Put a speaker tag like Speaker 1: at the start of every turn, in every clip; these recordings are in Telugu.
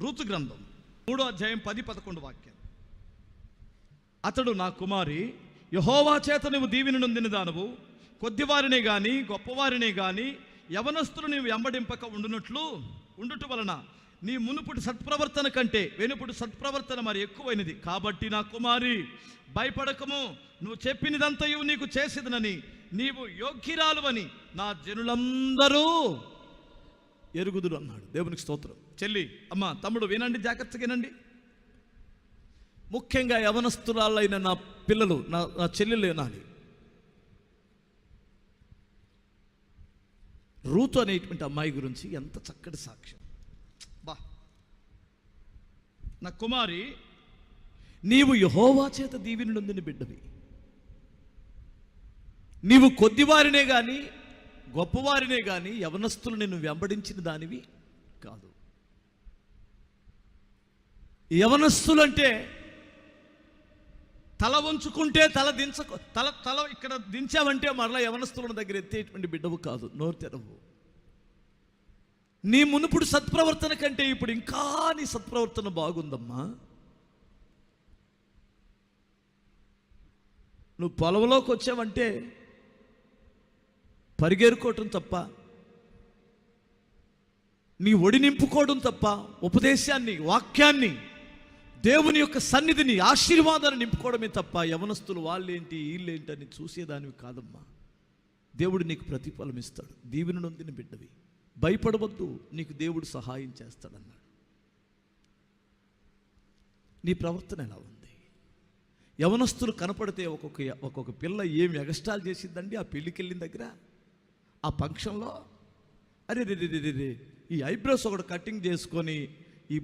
Speaker 1: రూతు గ్రంథం 3వ అధ్యాయం 10-11 వాక్యాలు. అతడు, నా కుమారి, యెహోవా చేత నువ్వు దీవెన నొందిన దానవు, కొద్దివారినే గాని గొప్పవారినే గాని యవనస్తులు నీవు వెంబడింపక ఉండుట వలన నీ మునుపుటి సత్ప్రవర్తన కంటే వెనుపుటి సత్ప్రవర్తన మరి ఎక్కువైనది. కాబట్టి నా కుమారి, భయపడకము, నువ్వు చెప్పినదంతయు నీకు చేసేదనని నీవు యోగ్యురాలువని నా జనులందరూ ఎరుగుదురు అన్నాడు. దేవునికి స్తోత్రం. చెల్లి, అమ్మ, తమ్ముడు, వినండి, జాగ్రత్తగా వినండి. ముఖ్యంగా యవనస్తురాలైన నా పిల్లలు, నా చెల్లెలు వినాలి. రూతు అనేటువంటి అమ్మాయి గురించి ఎంత చక్కటి సాక్ష్యం. బా, నా కుమారి, నీవు యెహోవా చేత దీవెన నొందిన బిడ్డవి. నీవు కొద్దివారినే కానీ గొప్పవారినే కానీ యవనస్తులు నిన్ను వెంబడించిన దానివి కాదు. యవనస్తులంటే తల వంచుకుంటే తల ఇక్కడ దించావంటే మరలా యవనస్తుల దగ్గర ఎత్తేటువంటి బిడ్డవు కాదు. నోరు తెరవు. నీ మునుపుడు సత్ప్రవర్తన కంటే ఇప్పుడు ఇంకా నీ సత్ప్రవర్తన బాగుందమ్మా. నువ్వు పొలంలోకి వచ్చావంటే పరిగెరుకోవటం తప్ప, నీ ఒడి నింపుకోవడం తప్ప, ఉపదేశాన్ని, వాక్యాన్ని, దేవుని యొక్క సన్నిధిని, ఆశీర్వాదాన్ని నింపుకోవడమే తప్ప యవనస్తులు వాళ్ళేంటి వీళ్ళేంటి అని చూసేదానివి కాదమ్మా. దేవుడు నీకు ప్రతిఫలం ఇస్తాడు. దీవెన నొందిన బిడ్డవి, భయపడవద్దు, నీకు దేవుడు సహాయం చేస్తాడన్నాడు. నీ ప్రవర్తన ఎలా ఉంది? యవనస్తులు కనపడితే ఒక్కొక్క పిల్ల ఏం ఎగస్టాల్ చేసిందండి ఆ పెళ్ళికి వెళ్ళిన దగ్గర, ఆ ఫంక్షన్లో. అరే రే రే రే, ఈ ఐబ్రోస్ ఒకటి కటింగ్ చేసుకొని, ఈ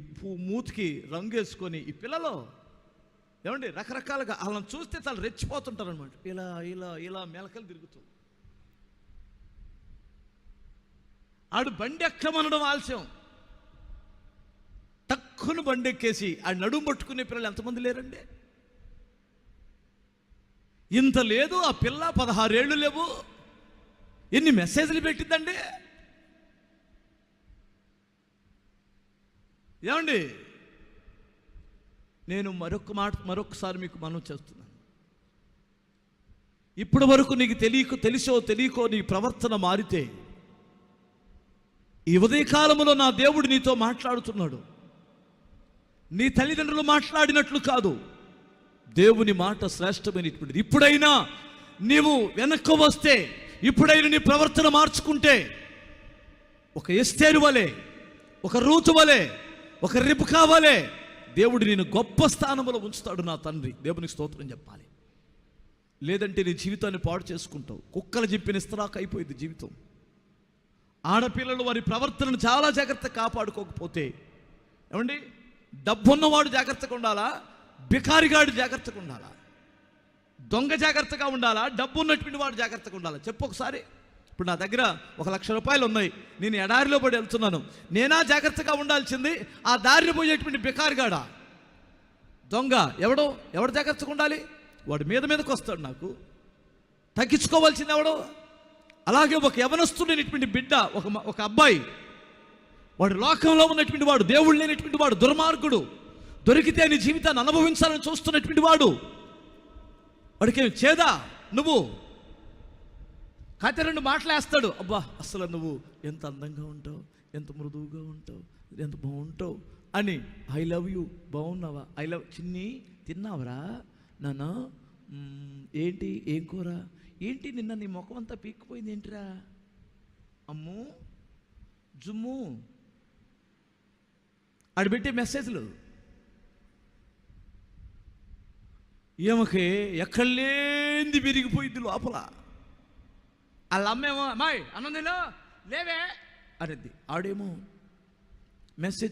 Speaker 1: మూతికి రంగు వేసుకొని, ఈ పిల్లలు ఏమండి రకరకాలుగా వాళ్ళని చూస్తే చాలా రెచ్చిపోతుంటారు అనమాట. ఇలా ఇలా ఇలా మెలకలు తిరుగుతూ, ఆడు బండి ఎక్కమనడం ఆలస్యం, తక్కువ బండి ఎక్కేసి ఆడు నడుము పట్టుకునే పిల్లలు ఎంతమంది లేరండి? ఇంత లేదు. ఆ పిల్ల 16 ఏళ్ళు లేవు. ఎన్ని మెసేజ్లు పెట్టిద్దండి. ఏమండి, నేను మరొకసారి మీకు మనవి చేస్తున్నాను. ఇప్పటి వరకు నీకు తెలియకో నీ ప్రవర్తన మారితే, ఈ ఉదయకాలంలో నా దేవుడు నీతో మాట్లాడుతున్నాడు. నీ తల్లిదండ్రులు మాట్లాడినట్లు కాదు, దేవుని మాట శ్రేష్టమైనటువంటిది. ఇప్పుడైనా నీవు వెనక్కు వస్తే, ఇప్పుడైనా నీ ప్రవర్తన మార్చుకుంటే, ఒక ఎస్తేరు వలె, ఒక రూతు వలె, ఒక రిబ్కా వలె దేవుడు నేను గొప్ప స్థానంలో ఉంచుతాడు నా తండ్రి. దేవునికి స్తోత్రం చెప్పాలి. లేదంటే నీ జీవితాన్ని పాడు చేసుకుంటావు. కుక్కలు చెప్పిన ఇస్తరాకు అయిపోయింది జీవితం. ఆడపిల్లలు వారి ప్రవర్తనను చాలా జాగ్రత్తగా కాపాడుకోకపోతే, ఏమండి, డబ్బున్నవాడు జాగ్రత్తగా ఉండాలా, బికారిగాడు జాగ్రత్తగా ఉండాలా, దొంగ జాగ్రత్తగా ఉండాలా, డబ్బు ఉన్నటువంటి వాడు జాగ్రత్తగా ఉండాలా? చెప్పు ఒకసారి. ఇప్పుడు నా దగ్గర 1,00,000 రూపాయలు ఉన్నాయి, నేను ఎడారిలో పడి వెళ్తున్నాను. నేనా జాగ్రత్తగా ఉండాల్సింది, ఆ దారిని పోయేటువంటి బికారిగాడా, దొంగ ఎవడు జాగ్రత్తగా ఉండాలి? వాడు మీదకి వస్తాడు. నాకు తగ్గించుకోవాల్సింది ఎవడో. అలాగే ఒక యవనస్తుడైనటువంటి బిడ్డ, ఒక అబ్బాయి, వాడు లోకంలో ఉన్నటువంటి వాడు, దేవుడు లేనటువంటి వాడు, దుర్మార్గుడు, దొరికితే నీ జీవితాన్ని అనుభవించాలని చూస్తున్నటువంటి వాడు, వాడికేం చేదా? నువ్వు కాతే 2 మాటలేస్తాడు. అబ్బా, అసలు నువ్వు ఎంత అందంగా ఉంటావు, ఎంత మృదువుగా ఉంటావు, ఎంత బాగుంటావు అని. ఐ లవ్ యూ, బాగున్నావా, ఐ లవ్ చిన్ని, తిన్నావరా నాన్న, ఏంటి, ఏం కూర, ఏంటి నిన్న నీ ముఖం అంతా పీక్కిపోయింది ఏంటిరా, అమ్ము జుమ్ము, ఆడు పెట్టే మెసేజ్లు. ఏమకే ఎక్కడలేంది విరిగిపోయింది లోపల. వాళ్ళ అమ్మేమో, అమ్మాయి అన్నం తిను లేవే అనేది. ఆడేమో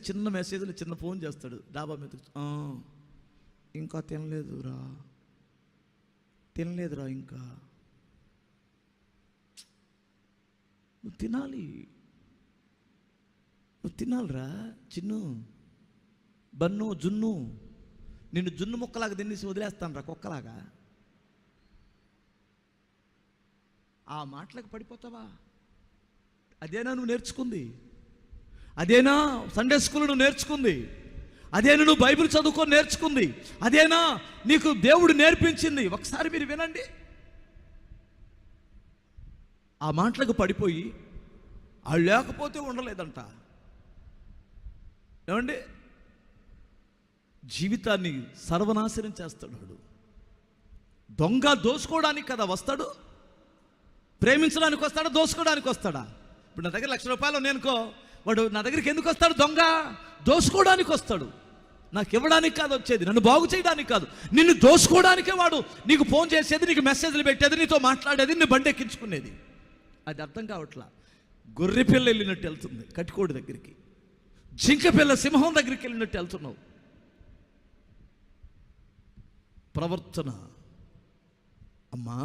Speaker 1: చిన్న మెసేజ్లు, చిన్న ఫోన్ చేస్తాడు డాబా మీద. ఇంకా తినలేదురా ఇంకా, నువ్వు తినాలిరా చిన్ను, బన్ను జున్ను, నిన్ను జున్ను ముక్కలాగా తినేసి వదిలేస్తాను రా కుక్కలాగా. ఆ మాటలకు పడిపోతావా? అదేనా నువ్వు నేర్చుకుంది? అదేనా సండే స్కూల్ నువ్వు నేర్చుకుంది? అదేనా నువ్వు బైబిల్ చదువుకొని నేర్చుకుంది? అదేనా నీకు దేవుడు నేర్పించింది? ఒకసారి మీరు వినండి. ఆ మాటలకు పడిపోయి వాళ్ళు లేకపోతే ఉండలేదంట. ఏమండి, జీవితాన్ని సర్వనాశనం చేస్తాడు వాడు. దొంగ దోసుకోవడానికి కదా వస్తాడు? ప్రేమించడానికి వస్తాడా, దోసుకోవడానికి వస్తాడా? ఇప్పుడు నా దగ్గర ₹1,00,000 నేనుకో, వాడు నా దగ్గరికి ఎందుకు వస్తాడు? దొంగ దోసుకోవడానికి వస్తాడు. నాకు ఇవ్వడానికి కాదు వచ్చేది, నన్ను బాగు చేయడానికి కాదు, నిన్ను దోసుకోవడానికే వాడు నీకు ఫోన్ చేసేది, నీకు మెసేజ్లు పెట్టేది, నీతో మాట్లాడేది, నీ బండి ఎక్కించుకునేది. అది అర్థం కావట్లా. గొర్రె పిల్ల వెళ్ళినట్టు వెళ్తుంది కటికోడి దగ్గరికి, జింక పిల్ల సింహం దగ్గరికి వెళ్ళినట్టు వెళ్తున్నావు. ప్రవర్తన అమ్మా,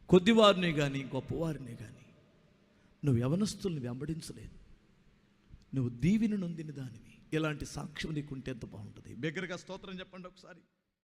Speaker 1: కొద్దివారిని కానీ గొప్పవారిని కానీ నువ్వు యవనస్తుల్ని వెంబడించలేదు. నువ్వు దీవెన నొందిన దానివి. ఇలాంటి సాక్ష్యం నీకుంటే ఎంత బాగుంటుంది. బిగ్గరగా స్తోత్రం చెప్పండి ఒకసారి.